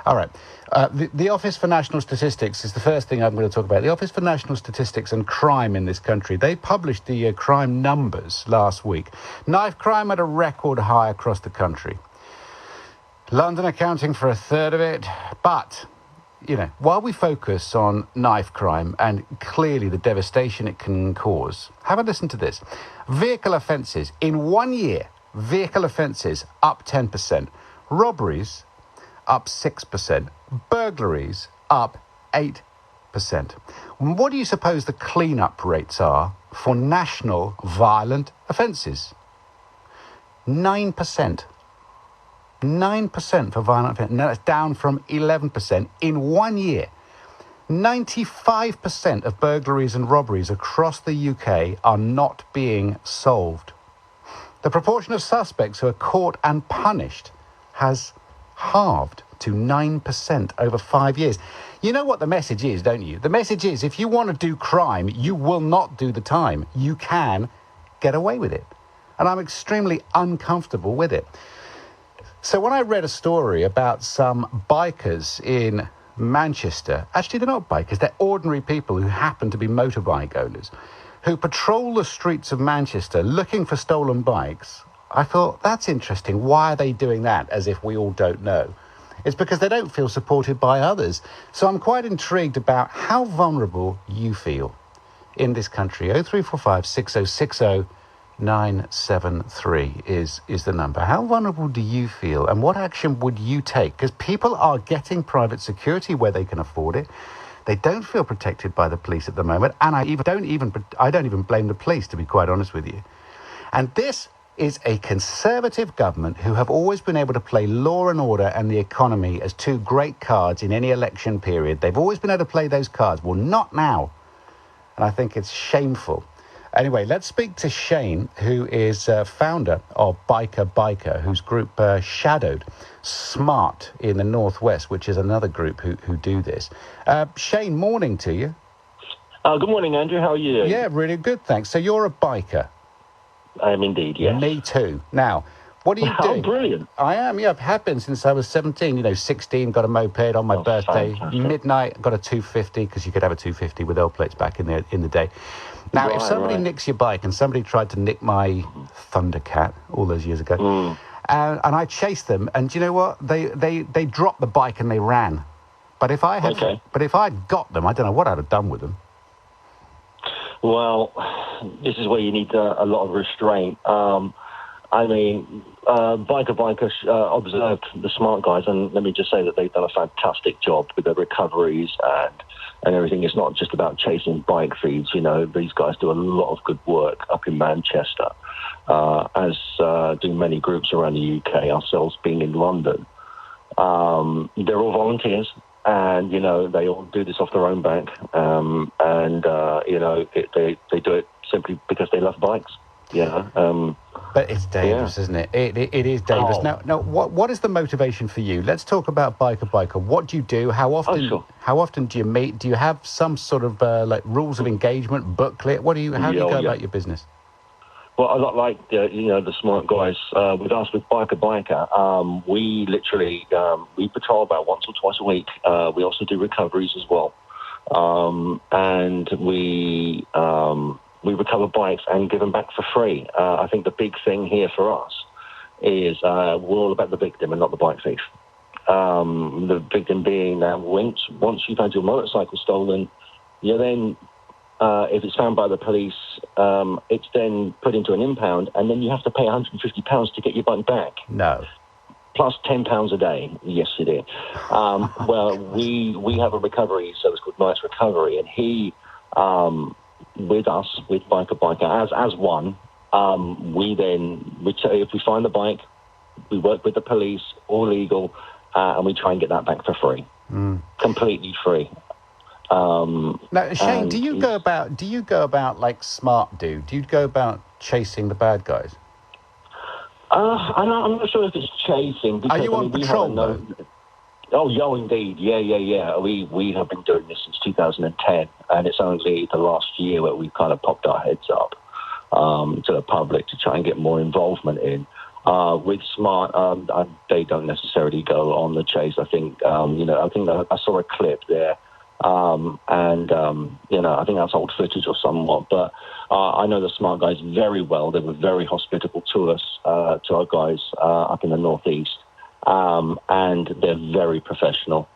All right. The Office for National Statistics is the first thing I'm going to talk about. The Office for National Statistics and Crime in this country, they published the crime numbers last week. Knife crime at a record high across the country. London accounting for a third of it. But, you know, while we focus on knife crime and clearly the devastation it can cause, have a listen to this. Vehicle offences. In 1 year, vehicle offences up 10%. Robberies up 6%. Burglaries up 8%. What do you suppose the clean-up rates are for national violent offences? 9%. 9% for violent offences. Now, that's down from 11% in 1 year. 95% of burglaries and robberies across the UK are not being solved. The proportion of suspects who are caught and punished has halved to 9% over 5 years. You know what the message is, don't you? The message is, if you want to do crime, you will not do the time. You can get away with it. And I'm extremely uncomfortable with it. So when I read a story about some bikers in Manchester, actually they're not bikers, they're ordinary people who happen to be motorbike owners, who patrol the streets of Manchester looking for stolen bikes, I thought, that's interesting. Why are they doing that, as if we all don't know? It's because they don't feel supported by others. So I'm quite intrigued about how vulnerable you feel in this country. 0345 6060 973 is the number. How vulnerable do you feel, and what action would you take? Because people are getting private security where they can afford it. They don't feel protected by the police at the moment, and I don't even blame the police, to be quite honest with you. And this is a Conservative government who have always been able to play law and order and the economy as two great cards in any election period. They've always been able to play those cards. Well, not now. And I think it's shameful. Anyway, let's speak to Shane, who is founder of BikerBiker, whose group shadowed Smart in the Northwest, which is another group who do this. Shane, morning to you. Good morning, Andrew. How are you? Yeah, really good, thanks. So you're a biker? I am indeed, yes. Me too. Now, what do you do? Oh, brilliant. I am, yeah. I have been since I was 17. You know, 16, got a moped on my birthday. Fantastic. Midnight, got a 250, because you could have a 250 with L plates back in the day. Now, if somebody nicks your bike, and somebody tried to nick my Thundercat all those years ago, and I chased them, and you know what? They dropped the bike and they ran. But if I had got them, I don't know what I'd have done with them. Well, this is where you need a lot of restraint. BikerBiker observed the Smart guys, and let me just say that they've done a fantastic job with their recoveries and everything. It's not just about chasing bike thieves. You know, these guys do a lot of good work up in Manchester, as do many groups around the UK, ourselves being in London. They're all volunteers. And, you know, they all do this off their own back. You know, they do it simply because they love bikes, you know. But it's dangerous, isn't it? It is dangerous. Oh. Now, what is the motivation for you? Let's talk about BikerBiker. What do you do? How often? Sure. How often do you meet? Do you have some sort of like rules of engagement booklet? How do you go about your business? Well, a lot like the Smart guys with us with BikerBiker, we literally we patrol about once or twice a week. We also do recoveries as well, and we recover bikes and give them back for free. I think the big thing here for us is we're all about the victim and not the bike thief. The victim being that once you've had your motorcycle stolen, you then if it's found by the police, it's then put into an impound, and then you have to pay £150 to get your bike back. No. Plus £10 a day. Yes, it is. Well, we have a recovery, so it's called Nice Recovery, and he, with us, with BikerBiker, as one, we then, if we find the bike, we work with the police, all legal, and we try and get that back for free. Completely free. Now, Shane, do you go about like Smart do? Do you go about chasing the bad guys? I'm not sure if it's chasing. Because, are you on patrol though? Oh, indeed. Yeah. We have been doing this since 2010, and it's only the last year where we've kind of popped our heads up to the public to try and get more involvement in. With Smart, they don't necessarily go on the chase. I think, I saw a clip there, I think that's old footage or somewhat. But I know the Smart guys very well. They were very hospitable to us, to our guys up in the northeast, and they're very professional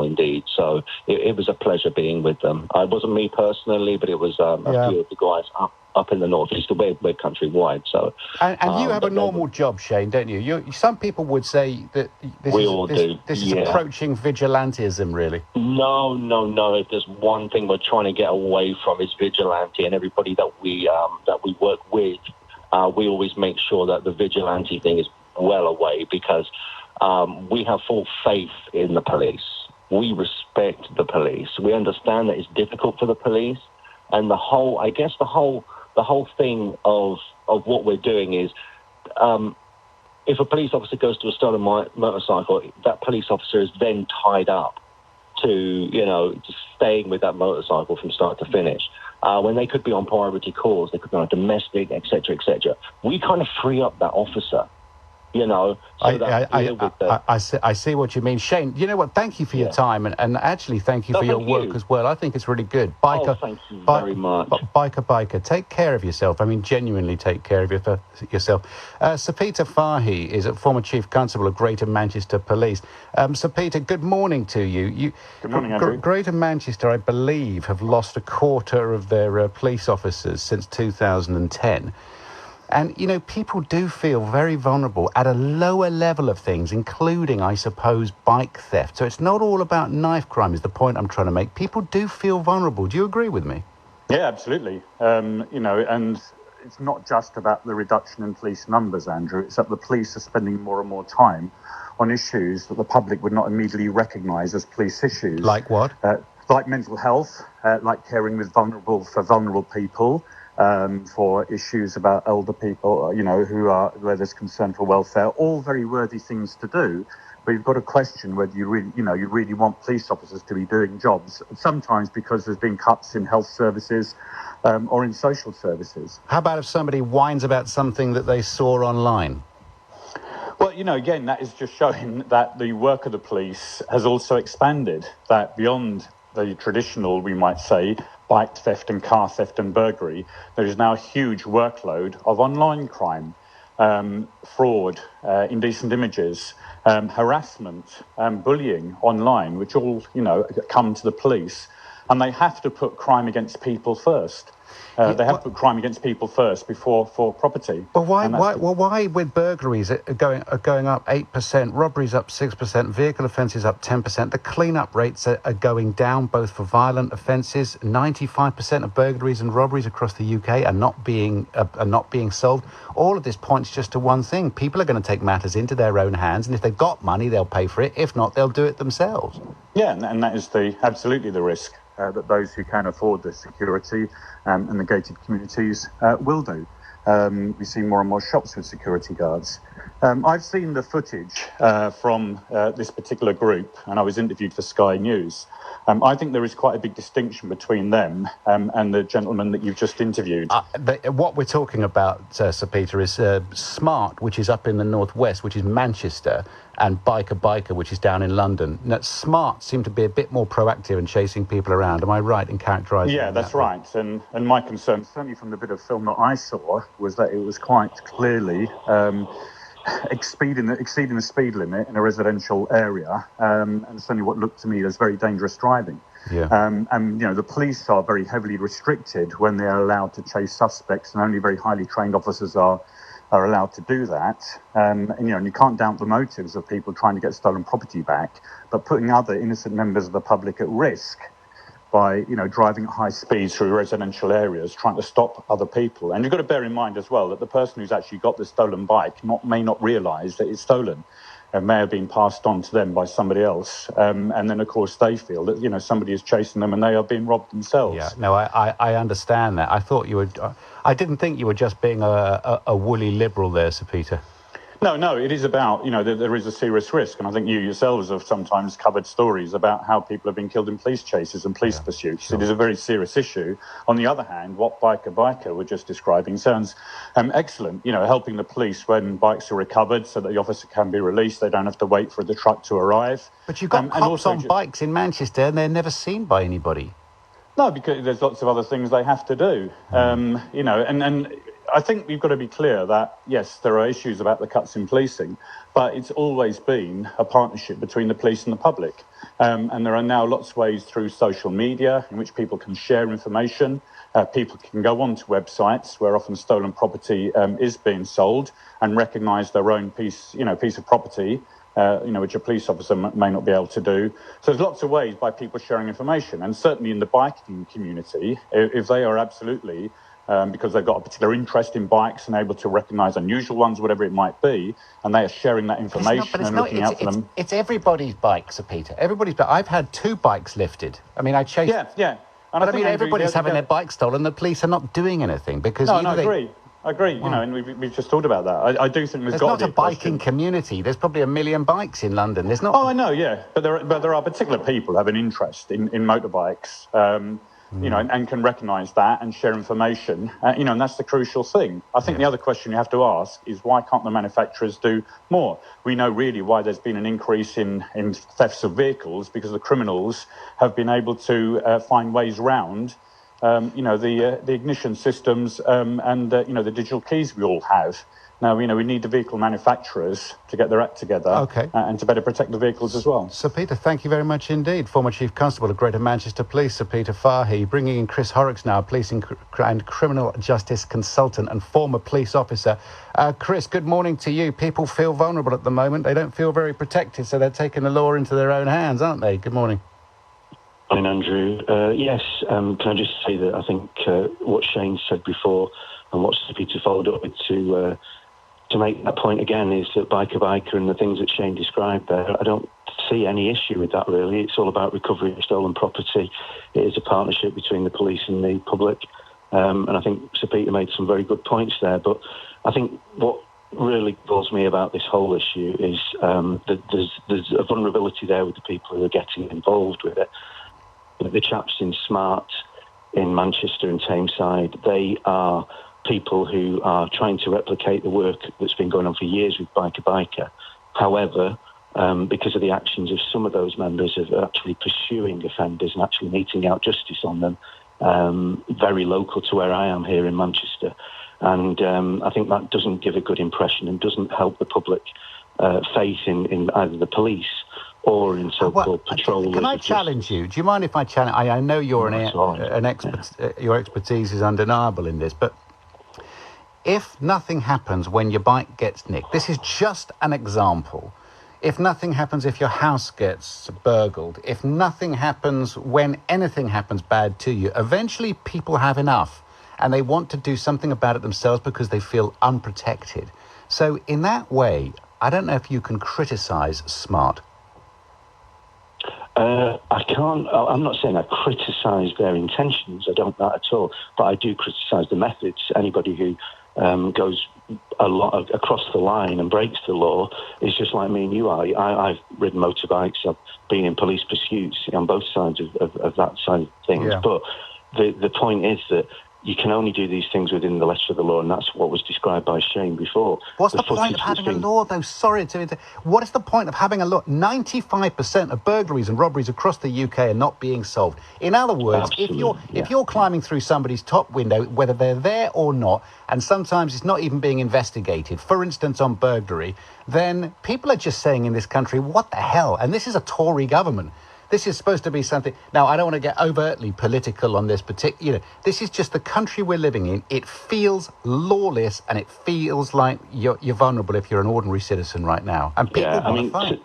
indeed. So it was a pleasure being with them. It wasn't me personally, but it was a few of the guys up in the northeast. We're countrywide. So and you have a normal job, Shane, don't you? Some people would say that this is approaching vigilantism, really. No. If there's one thing we're trying to get away from, is vigilante, and everybody that we work with, we always make sure that the vigilante thing is well away, because we have full faith in the police. We respect the police. We understand that it's difficult for the police, and the whole thing of what we're doing is, if a police officer goes to a stolen motorcycle, that police officer is then tied up to just staying with that motorcycle from start to finish. When they could be on priority calls, they could be on domestic, etc., etc. We kind of free up that officer. I see what you mean, Shane. You know what? Thank you for your time, and actually thank you for your work as well. I think it's really good. Thank you very much. Biker, take care of yourself. I mean, genuinely take care of yourself. Sir Peter Fahy is a former Chief Constable of Greater Manchester Police. Sir Peter, good morning to you. Good morning, Andrew. Greater Manchester, I believe, have lost a quarter of their police officers since 2010. And, people do feel very vulnerable at a lower level of things, including, I suppose, bike theft. So it's not all about knife crime, is the point I'm trying to make. People do feel vulnerable. Do you agree with me? Yeah, absolutely. And it's not just about the reduction in police numbers, Andrew. It's that the police are spending more and more time on issues that the public would not immediately recognise as police issues. Like what? Like mental health, like caring for vulnerable people. For issues about elder people, where there's concern for welfare, all very worthy things to do. But you've got to question whether you really want police officers to be doing jobs, sometimes because there's been cuts in health services or in social services. How about if somebody whines about something that they saw online? Well, again, that is just showing that the work of the police has also expanded, that beyond the traditional, we might say, bike theft and car theft and burglary, there is now a huge workload of online crime, fraud, indecent images, harassment, bullying online, which all, come to the police. And they have to put crime against people first. They have to put crime against people first before for property. Well, why with burglaries are going up 8%, robberies up 6%, vehicle offences up 10%? The clean-up rates are going down, both for violent offences. 95% of burglaries and robberies across the UK are not being solved. All of this points just to one thing: people are going to take matters into their own hands, and if they've got money, they'll pay for it. If not, they'll do it themselves. Yeah, and that is absolutely the risk. That those who can afford the security and the gated communities will do. We see more and more shops with security guards. I've seen the footage from this particular group, and I was interviewed for Sky News. I think there is quite a big distinction between them and the gentleman that you've just interviewed. What we're talking about, Sir Peter, is Smart, which is up in the northwest, which is Manchester, and BikerBiker, which is down in London. Now, Smart seem to be a bit more proactive in chasing people around. Am I right in characterising that? Yeah, that's right. And my concern, certainly from the bit of film that I saw, was that it was quite clearly exceeding the speed limit in a residential area, and certainly what looked to me as very dangerous driving. Yeah. The police are very heavily restricted when they are allowed to chase suspects, and only very highly trained officers are allowed to do that. And you can't doubt the motives of people trying to get stolen property back, but putting other innocent members of the public at risk by driving at high speeds through residential areas, trying to stop other people. And you've got to bear in mind as well that the person who's actually got the stolen bike may not realise that it's stolen. It may have been passed on to them by somebody else. And then, of course, they feel that, somebody is chasing them and they are being robbed themselves. Yeah, no, I understand that. I thought you were... I didn't think you were just being a woolly liberal there, Sir Peter. No, it is about, there is a serious risk. And I think you yourselves have sometimes covered stories about how people have been killed in police chases and police pursuits. Sure. It is a very serious issue. On the other hand, what BikerBiker were just describing sounds excellent, helping the police when bikes are recovered so that the officer can be released. They don't have to wait for the truck to arrive. But you've got cops on bikes in Manchester and they're never seen by anybody. No, because there's lots of other things they have to do, and I think we've got to be clear that, yes, there are issues about the cuts in policing, but it's always been a partnership between the police and the public. And there are now lots of ways through social media in which people can share information. People can go onto websites where often stolen property is being sold and recognise their own piece of property, which a police officer may not be able to do. So there's lots of ways by people sharing information. And certainly in the biking community, if they are absolutely... because they've got a particular interest in bikes and able to recognise unusual ones, whatever it might be, and they are sharing that information and looking out for them. It's everybody's bike, Sir Peter. Everybody's bike. I've had 2 bikes lifted. I mean, I chased... Yeah. And but I mean, everybody's having their bike stolen. The police are not doing anything because... I agree. And we've just talked about that. I do think there's got to be not a biking community. There's probably 1 million bikes in London. There's not... Oh, I know, yeah. But there are particular people who have an interest in motorbikes, and can recognise that and share information, and that's the crucial thing. I think the other question you have to ask is why can't the manufacturers do more? We know really why there's been an increase in thefts of vehicles, because the criminals have been able to find ways around, the ignition systems and the digital keys we all have. Now, we need the vehicle manufacturers to get their act together and to better protect the vehicles as well. Sir Peter, thank you very much indeed. Former Chief Constable of Greater Manchester Police, Sir Peter Fahy, bringing in Chris Horrocks now, police and criminal justice consultant and former police officer. Chris, good morning to you. People feel vulnerable at the moment. They don't feel very protected, so they're taking the law into their own hands, aren't they? Good morning. Morning, Andrew. Yes, can I just say that I think what Shane said before and what Sir Peter followed up with to make that point again is that BikerBiker and the things that Shane described there, I don't see any issue with that really. It's all about recovery of stolen property. It is a partnership between the police and the public. And I think Sir Peter made some very good points there. But I think what really bores me about this whole issue is that there's a vulnerability there with the people who are getting involved with it. The chaps in Smart, in Manchester and Tameside, they are people who are trying to replicate the work that's been going on for years with BikerBiker. However, because of the actions of some of those members of actually pursuing offenders and actually meting out justice on them, very local to where I am here in Manchester. And I think that doesn't give a good impression and doesn't help the public faith in either the police or in so-called patrollers. Can I challenge you? Do you mind if I challenge? I know you're an expert. Your expertise is undeniable in this, but if nothing happens when your bike gets nicked, this is just an example. If nothing happens if your house gets burgled, if nothing happens when anything happens bad to you, eventually people have enough and they want to do something about it themselves because they feel unprotected. So in that way, I don't know if you can criticise Smart. I'm not saying I criticise their intentions. I don't that at all. But I do criticise the methods. Anybody who goes a lot across the line and breaks the law is just like me and you are. I've ridden motorbikes. I've been in police pursuits on both sides of that side of things. Yeah. But the point is that you can only do these things within the letter of the law, and that's what was described by Shane before. What's the point of having a law, though? Sorry to... What is the point of having a law? 95% of burglaries and robberies across the UK are not being solved. In other words, if you're climbing through somebody's top window, whether they're there or not, and sometimes it's not even being investigated, for instance, on burglary, then people are just saying in this country, what the hell? And this is a Tory government. This is supposed to be something... Now, I don't want to get overtly political on this particular... this is just the country we're living in. It feels lawless, and it feels like you're vulnerable if you're an ordinary citizen right now. And people want to fight.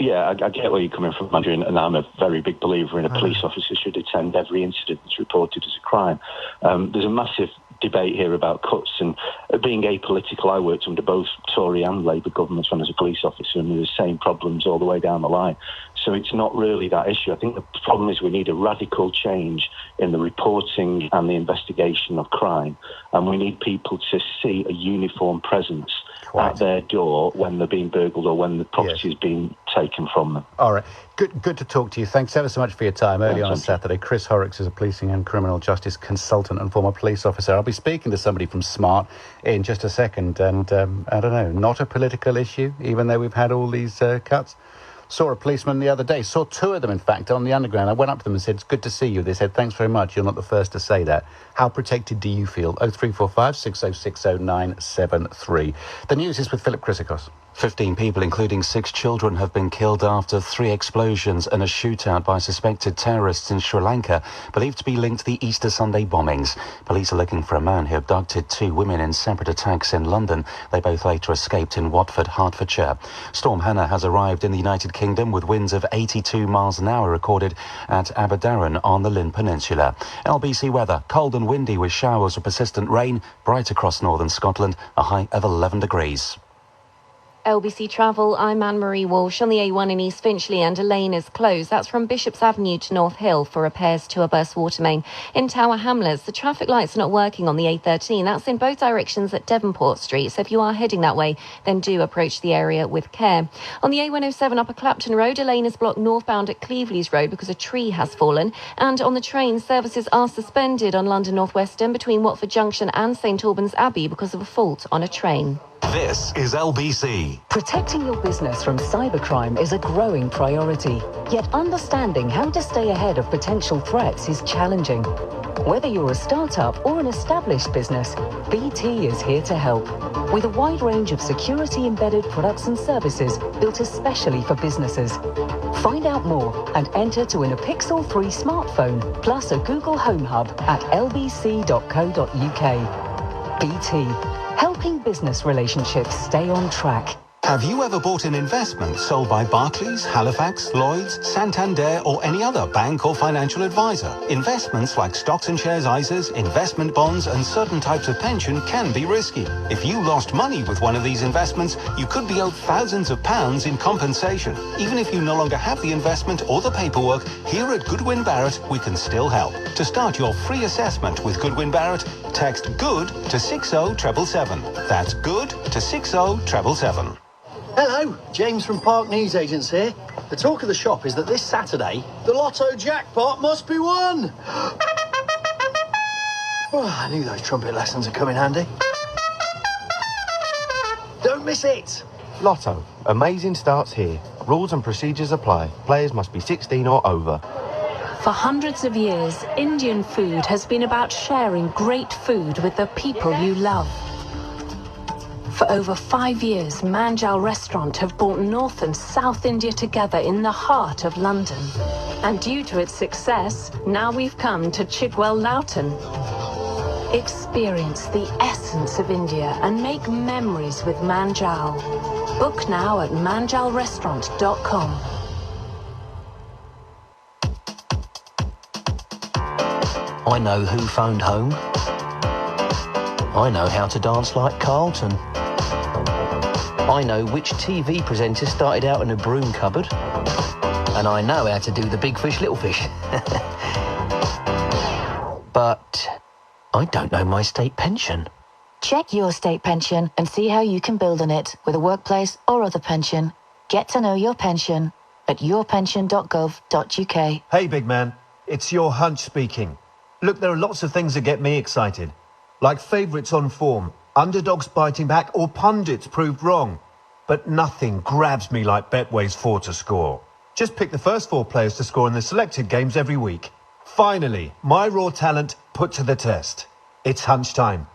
I get where you're coming from, Andrew, and I'm a very big believer in a police officer should attend every incident that's reported as a crime. There's a massive debate here about cuts, and being apolitical, I worked under both Tory and Labour governments when I was a police officer, and there were the same problems all the way down the line. So it's not really that issue. I think the problem is we need a radical change in the reporting and the investigation of crime, and we need people to see a uniform presence Right. at their door when they're being burgled or when the property is being taken from them. All right. Good to talk to you. Thanks ever so much for your time early on a Saturday. Chris Horrocks is a policing and criminal justice consultant and former police officer. I'll be speaking to somebody from Smart in just a second. And I don't know, not a political issue, even though we've had all these cuts. Saw a policeman the other day, saw two of them, in fact, on the underground. I went up to them and said, it's good to see you. They said, thanks very much. You're not the first to say that. How protected do you feel? 0345 6060 973. The news is with Philip Chrysikos. 15 people, including 6 children, have been killed after 3 explosions and a shootout by suspected terrorists in Sri Lanka, believed to be linked to the Easter Sunday bombings. Police are looking for a man who abducted 2 women in separate attacks in London. They both later escaped in Watford, Hertfordshire. Storm Hannah has arrived in the United Kingdom with winds of 82 miles an hour recorded at Aberdaron on the Lynn Peninsula. LBC weather, cold and windy with showers of persistent rain, bright across northern Scotland, a high of 11 degrees. LBC Travel, I'm Anne-Marie Walsh. On the A1 in East Finchley and a lane is closed. That's from Bishops Avenue to North Hill for repairs to a burst water main. In Tower Hamlets, the traffic lights are not working on the A13. That's in both directions at Devonport Street. So if you are heading that way, then do approach the area with care. On the A107 Upper Clapton Road, a lane is blocked northbound at Cleveley's Road because a tree has fallen. And on the train, services are suspended on London North Western between Watford Junction and St Albans Abbey because of a fault on a train. This is LBC. Protecting your business from cybercrime is a growing priority, yet understanding how to stay ahead of potential threats is challenging. Whether you're a startup or an established business, BT is here to help. With a wide range of security-embedded products and services built especially for businesses. Find out more and enter to win a Pixel 3 smartphone plus a Google Home Hub at lbc.co.uk. BT. Helping business relationships stay on track. Have you ever bought an investment sold by Barclays, Halifax, Lloyds, Santander or any other bank or financial advisor? Investments like stocks and shares ISAs, investment bonds and certain types of pension can be risky. If you lost money with one of these investments, you could be owed thousands of pounds in compensation. Even if you no longer have the investment or the paperwork, here at Goodwin Barrett we can still help. To start your free assessment with Goodwin Barrett, text GOOD to 60777. That's GOOD to 60777. Hello, James from Park News Agents here. The talk of the shop is that this Saturday, the Lotto jackpot must be won. Oh, I knew those trumpet lessons would come in handy. Don't miss it. Lotto. Amazing starts here. Rules and procedures apply. Players must be 16 or over. For hundreds of years, Indian food has been about sharing great food with the people you love. For over 5 years, Manjal Restaurant have brought North and South India together in the heart of London. And due to its success, now we've come to Chigwell Loughton. Experience the essence of India and make memories with Manjal. Book now at manjalrestaurant.com. I know who phoned home. I know how to dance like Carlton. I know which TV presenter started out in a broom cupboard. And I know how to do the big fish, little fish. But I don't know my state pension. Check your state pension and see how you can build on it with a workplace or other pension. Get to know your pension at yourpension.gov.uk. Hey, big man. It's your hunch speaking. Look, there are lots of things that get me excited. Like favourites on form, underdogs biting back, or pundits proved wrong. But nothing grabs me like Betway's 4 to score. Just pick the first 4 players to score in the selected games every week. Finally, my raw talent put to the test. It's hunch time.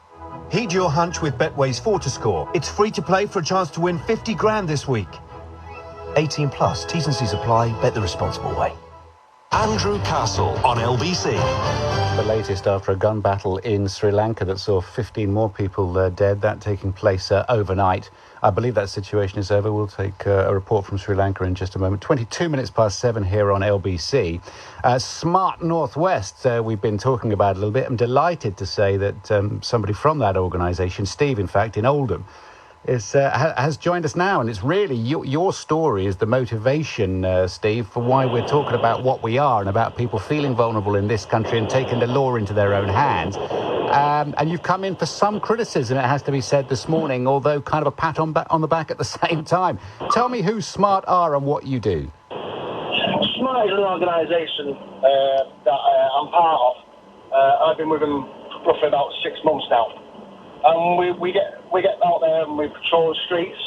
Heed your hunch with Betway's 4 to score. It's free to play for a chance to win 50 grand this week. 18 plus, T's and C's apply, bet the responsible way. Andrew Castle on LBC. The latest after a gun battle in Sri Lanka that saw 15 more people dead, that taking place overnight. I believe that situation is over. We'll take a report from Sri Lanka in just a moment. 22 minutes past 7 here on LBC. Smart Northwest, we've been talking about a little bit. I'm delighted to say that somebody from that organisation, Steve, in fact, in Oldham, has joined us now, and it's really your story is the motivation, Steve, for why we're talking about what we are and about people feeling vulnerable in this country and taking the law into their own hands. And you've come in for some criticism, it has to be said, this morning, although kind of a pat on the back at the same time. Tell me who Smart are and what you do. Smart is an organisation that I'm part of. I've been with them roughly about 6 months now. And we get out there and we patrol the streets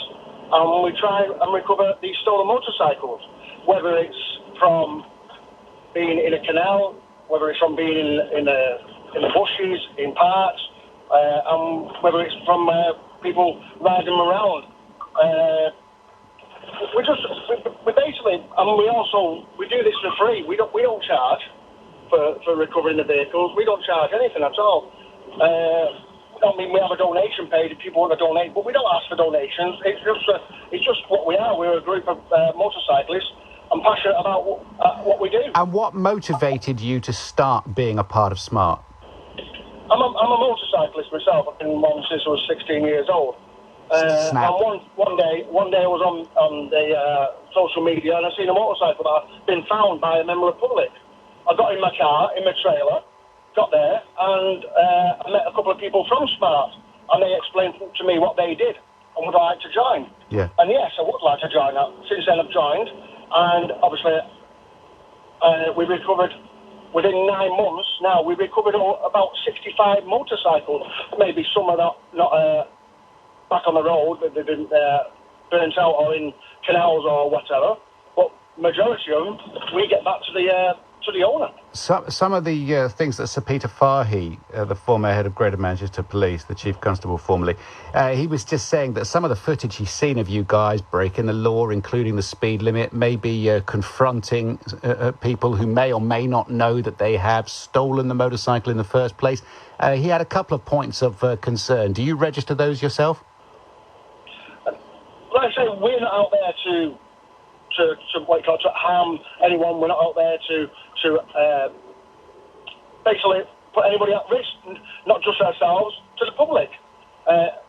and we try and recover these stolen motorcycles, whether it's from being in a canal, whether it's from being in the bushes, in parks, and whether it's from people riding them around. We basically, and we do this for free. We don't charge for recovering the vehicles. We don't charge anything at all. I mean, we have a donation page if people want to donate, but we don't ask for donations. It's just what we are. We're a group of motorcyclists. I'm passionate about what we do. And what motivated you to start being a part of Smart? I'm a motorcyclist myself. I've been one since I was 16 years old. And one day I was on the social media and I seen a motorcycle that had been found by a member of the public. I got in my car, in my trailer, got there, and I met a couple of people from Smart, and they explained to me what they did and would I like to join. Yeah. And yes, I would like to join that. Since then I've joined, and obviously we recovered, within 9 months now, we recovered about 65 motorcycles. Maybe some are not back on the road, they've been burnt out or in canals or whatever, but majority of them, we get back to the owner. Some of the things that Sir Peter Fahey, the former head of Greater Manchester Police, the Chief Constable formerly, he was just saying that some of the footage he's seen of you guys breaking the law, including the speed limit, maybe confronting people who may or may not know that they have stolen the motorcycle in the first place. He had a couple of points of concern. Do you register those yourself? Like I say, we're not out there to harm anyone. We're not out there to basically put anybody at risk, not just ourselves, to the public.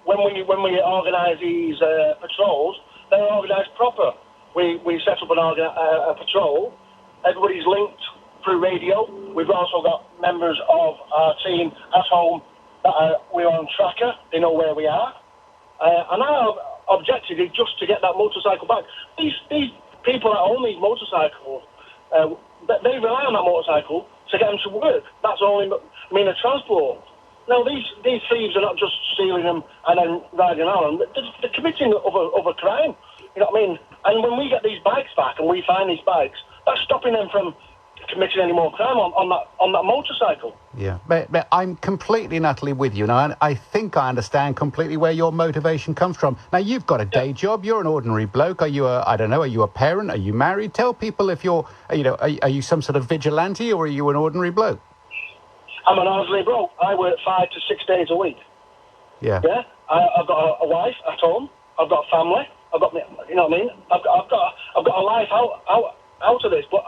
When we organise these patrols, they're organised proper. We set up a patrol. Everybody's linked through radio. We've also got members of our team at home that we're on tracker. They know where we are. And our objective is just to get that motorcycle back. These people that own these motorcycles, they rely on that motorcycle to get them to work. That's only mean of transport. Now, these thieves are not just stealing them and then riding on them. They're committing other crime. You know what I mean? And when we get these bikes back and we find these bikes, that's stopping them from committing any more crime on that motorcycle. Yeah, but I'm completely and utterly with you. Now, I think I understand completely where your motivation comes from. Now, you've got a day job. You're an ordinary bloke. Are you are you a parent? Are you married? Tell people if you're, are you some sort of vigilante or are you an ordinary bloke? I'm an ordinary bloke. I work 5 to 6 days a week. Yeah. Yeah. I've got a wife at home. I've got a family. I've got, you know what I mean? I've got a life out of this, but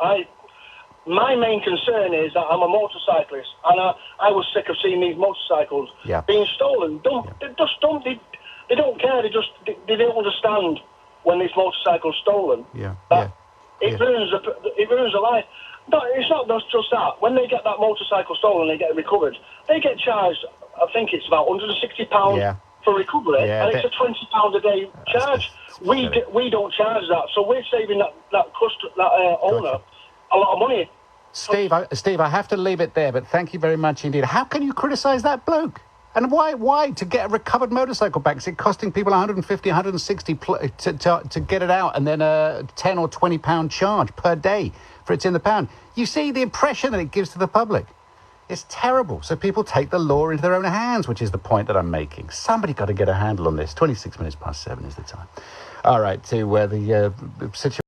my main concern is that I'm a motorcyclist, and I was sick of seeing these motorcycles being stolen. They don't care. They don't understand when this motorcycle's stolen. It ruins a life. But it's not just that. When they get that motorcycle stolen, they get it recovered. They get charged. I think it's about £160 for recovery, and it's a £20 a day charge. We don't charge that, so we're saving that owner a lot of money. Steve, I have to leave it there, but thank you very much indeed. How can you criticise that bloke? And why to get a recovered motorcycle back? Is it costing people 150, 160 to get it out, and then a 10 or 20 pound charge per day for it's in the pound? You see the impression that it gives to the public. It's terrible. So people take the law into their own hands, which is the point that I'm making. Somebody got to get a handle on this. 26 minutes past 7 is the time. All right, to the situation.